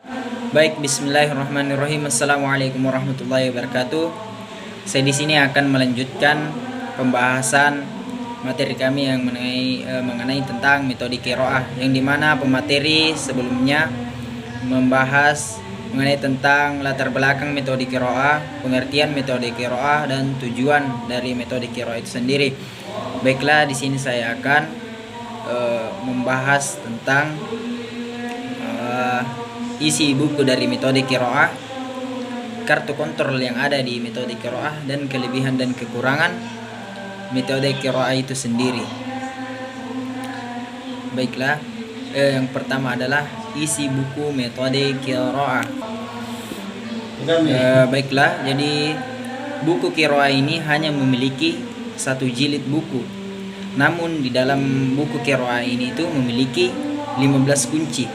Baik, bismillahirrahmanirrahim. Assalamualaikum warahmatullahi wabarakatuh. Saya di sini akan melanjutkan pembahasan materi kami yang mengenai tentang metode qiraah, yang dimana pemateri sebelumnya membahas mengenai tentang latar belakang metode qiraah, pengertian metode qiraah, dan tujuan dari metode qiraah itu sendiri. Baiklah, di sini saya akan membahas tentang isi buku dari metode qiraah, kartu kontrol yang ada di metode qiraah, dan kelebihan dan kekurangan metode qiraah itu sendiri. Baiklah, yang pertama adalah isi buku metode qiraah. Baiklah, jadi buku qiraah ini hanya memiliki satu jilid buku. Namun di dalam buku qiraah ini itu memiliki 15 kunci.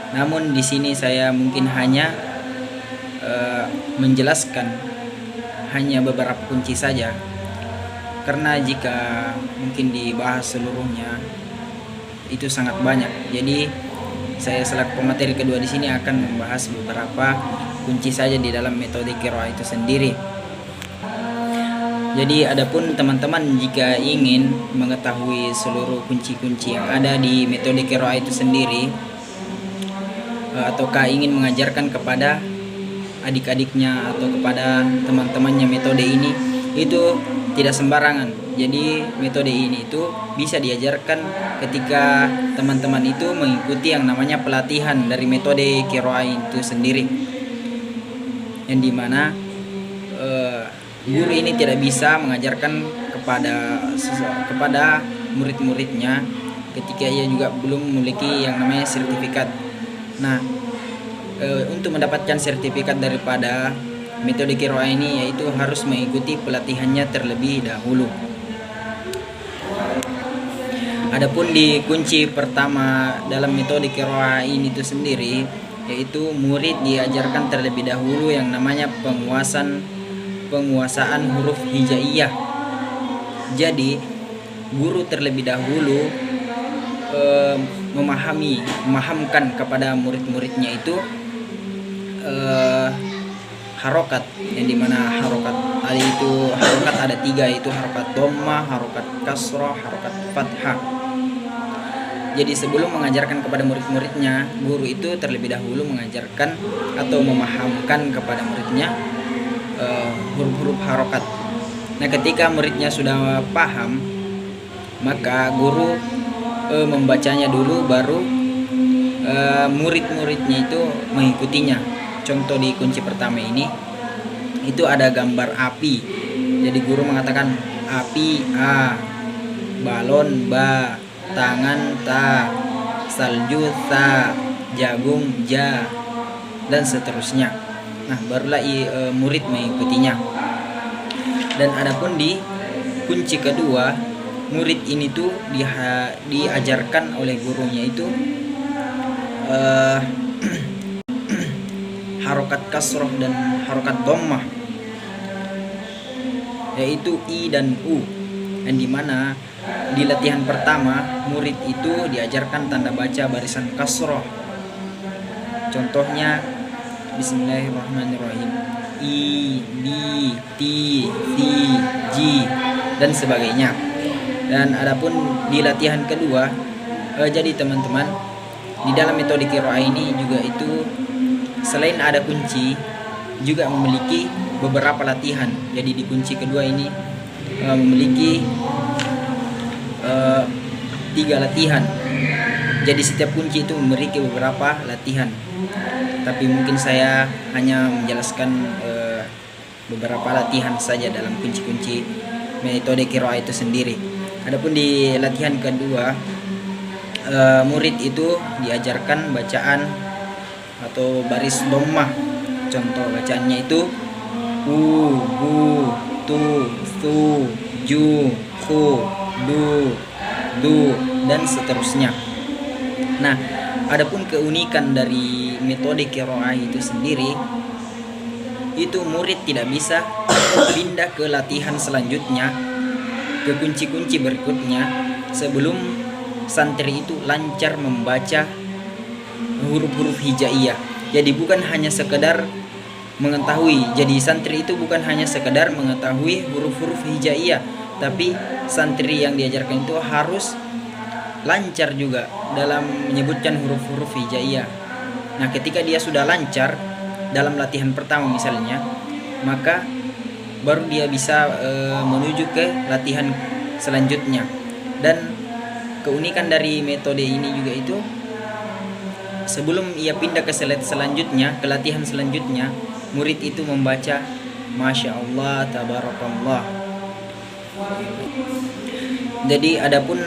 Namun di sini saya mungkin hanya menjelaskan hanya beberapa kunci saja, karena jika mungkin dibahas seluruhnya itu sangat banyak. Jadi saya selaku pemateri kedua di sini akan membahas beberapa kunci saja di dalam metode qiraah itu sendiri. Jadi adapun teman-teman jika ingin mengetahui seluruh kunci-kunci yang ada di metode qiraah itu sendiri, ataukah ingin mengajarkan kepada adik-adiknya atau kepada teman-temannya metode ini, itu tidak sembarangan. Jadi metode ini itu bisa diajarkan ketika teman-teman itu mengikuti yang namanya pelatihan dari metode qiraah itu sendiri, yang dimana guru ini tidak bisa mengajarkan kepada murid-muridnya ketika ia juga belum memiliki yang namanya sertifikat. Nah, untuk mendapatkan sertifikat daripada metode qiraah ini, yaitu harus mengikuti pelatihannya terlebih dahulu. Adapun di kunci pertama dalam metode qiraah ini itu sendiri, yaitu murid diajarkan terlebih dahulu yang namanya penguasaan huruf hijaiyah. Jadi guru terlebih dahulu memahamkan kepada murid-muridnya itu harokat, yang dimana harokat ada 3, yaitu harokat dhammah, harokat kasrah, harokat fathah. Jadi sebelum mengajarkan kepada murid-muridnya, guru itu terlebih dahulu mengajarkan atau memahamkan kepada muridnya huruf-huruf harokat. Nah, ketika muridnya sudah paham, maka guru membacanya dulu, baru murid-muridnya itu mengikutinya. Contoh di kunci pertama ini itu ada gambar api. Jadi guru mengatakan api a, balon ba, tangan ta, salju ta, jagung ja, dan seterusnya. Nah, barulah murid mengikutinya. Dan adapun di kunci kedua, murid ini tuh diajarkan oleh gurunya itu harokat kasroh dan harokat dhammah, yaitu i dan u, yang dimana di latihan pertama murid itu diajarkan tanda baca barisan kasroh. Contohnya bismillahirrahmanirrahim, i, bi, ti, si, ji, dan sebagainya. Dan adapun di latihan kedua, jadi teman-teman, di dalam metode qiraah ini juga itu selain ada kunci, juga memiliki beberapa latihan. Jadi di kunci kedua ini memiliki 3 latihan. Jadi setiap kunci itu memiliki beberapa latihan. Tapi mungkin saya hanya menjelaskan beberapa latihan saja dalam kunci-kunci metode qiraah itu sendiri. Adapun di latihan kedua, murid itu diajarkan bacaan atau baris dhammah. Contoh bacaannya itu u, bu, tu, su, ju, ku, du, dan seterusnya. Nah, adapun keunikan dari metode qiraah itu sendiri, itu murid tidak bisa pindah ke latihan selanjutnya, ke kunci-kunci berikutnya, sebelum santri itu lancar membaca huruf-huruf hijaiyah. Jadi bukan hanya sekedar mengetahui. Jadi santri itu bukan hanya sekedar mengetahui huruf-huruf hijaiyah, tapi santri yang diajarkan itu harus lancar juga dalam menyebutkan huruf-huruf hijaiyah. Nah, ketika dia sudah lancar dalam latihan pertama misalnya, maka baru dia bisa menuju ke latihan selanjutnya. Dan keunikan dari metode ini juga itu, sebelum ia pindah ke selanjutnya, ke latihan selanjutnya, murid itu membaca Masya Allah, Tabarakallah. Jadi adapun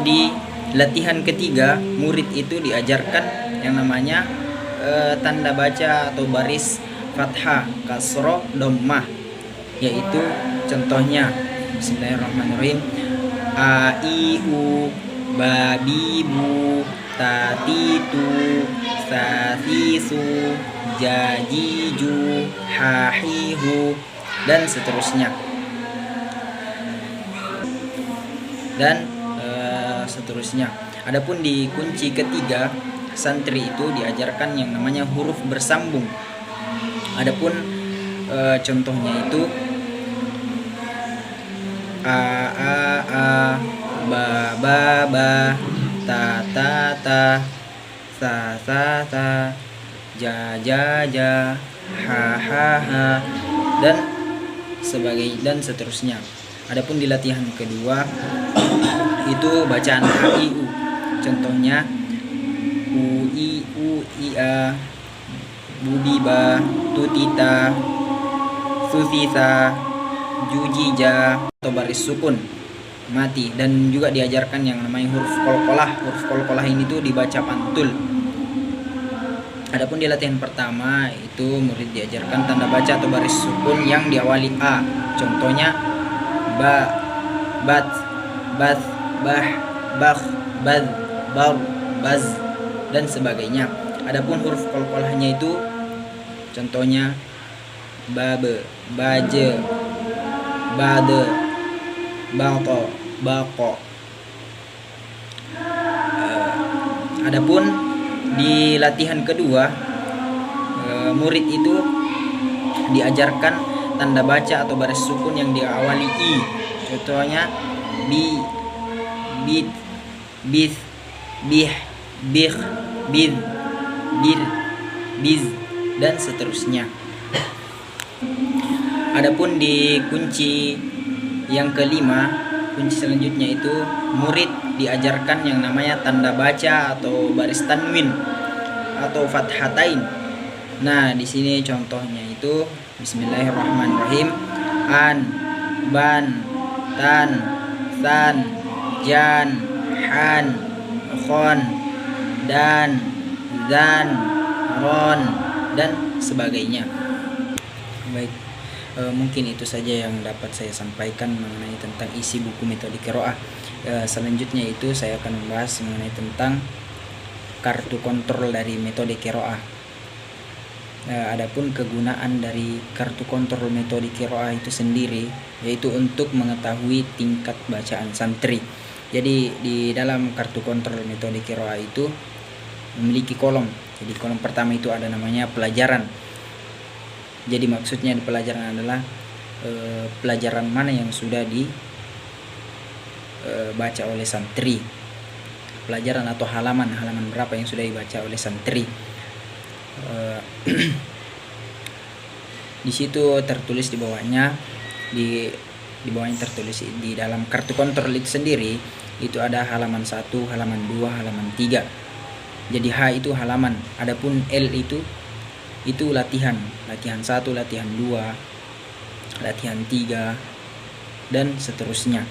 di latihan ketiga, murid itu diajarkan yang namanya tanda baca atau baris fathah, kasroh, dhammah, yaitu contohnya Bismillahirrahmanirrahim, a i u ba bi bu ta ti tu sa si su ja ji ju ha hi hu, dan seterusnya. Adapun di kunci ketiga, santri itu diajarkan yang namanya huruf bersambung. Adapun contohnya itu a ba ta ta sa ja ha dan seterusnya. Adapun di latihan kedua itu bacaan a i u. Contohnya u i a, bu bi ba, tu tita, su sisa, jujija atau baris sukun mati. Dan juga diajarkan yang namanya huruf qalqalah. Huruf qalqalah ini tuh dibaca pantul. Adapun di latihan pertama itu murid diajarkan tanda baca atau baris sukun yang diawali a. Contohnya ba, bat, bath, bah, bakh, bad, bar, baz, dan sebagainya. Adapun huruf qalqalahnya itu contohnya babe, baje, bade, bato, bako. Adapun di latihan kedua, murid itu diajarkan tanda baca atau baris sukun yang diawali i. Contohnya bi, bit, bis, bih, bih, bid, bir, biz, dan seterusnya. Adapun di kunci yang kelima, kunci selanjutnya itu murid diajarkan yang namanya tanda baca atau baris tanwin atau fathatain. Nah, di sini contohnya itu Bismillahirrahmanirrahim, an, ban, tan, san, jan, han, khon, dan, zan, ron, dan sebagainya. Baik, mungkin itu saja yang dapat saya sampaikan mengenai tentang isi buku metode qiraah. Selanjutnya itu saya akan membahas mengenai tentang kartu kontrol dari metode qiraah. Adapun kegunaan dari kartu kontrol metode qiraah itu sendiri, yaitu untuk mengetahui tingkat bacaan santri. Jadi di dalam kartu kontrol metode qiraah itu memiliki kolom. Jadi kolom pertama itu ada namanya pelajaran. Jadi maksudnya di pelajaran adalah pelajaran mana yang sudah dibaca oleh santri, pelajaran atau halaman berapa yang sudah dibaca oleh santri. Di situ tertulis di bawahnya, di bawahnya tertulis di dalam kartu kontrol itu sendiri itu ada halaman 1, halaman 2, halaman 3. Jadi H itu halaman, adapun L itu latihan 1, latihan 2, latihan 3, dan seterusnya.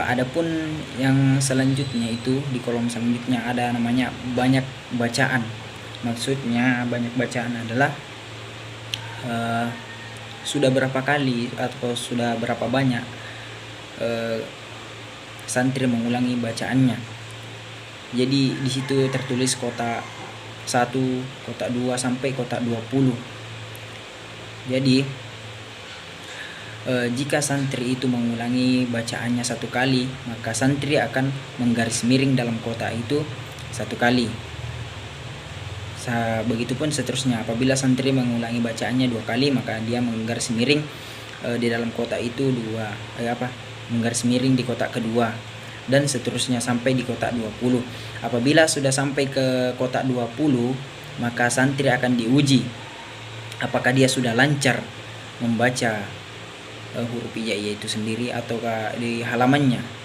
Adapun yang selanjutnya itu di kolom selanjutnya ada namanya banyak bacaan. Maksudnya banyak bacaan adalah sudah berapa kali atau sudah berapa banyak santri mengulangi bacaannya. Jadi di situ tertulis kotak 1, kotak 2 sampai kotak 20. Jadi jika santri itu mengulangi bacaannya 1 kali, maka santri akan menggaris miring dalam kotak itu 1 kali. Begitupun seterusnya. Apabila santri mengulangi bacaannya 2 kali, maka dia menggaris miring di dalam kotak itu menggaris miring di kotak kedua, dan seterusnya sampai di kotak 20. Apabila sudah sampai ke kotak 20, maka santri akan diuji apakah dia sudah lancar membaca huruf hijaiyah itu sendiri ataukah di halamannya.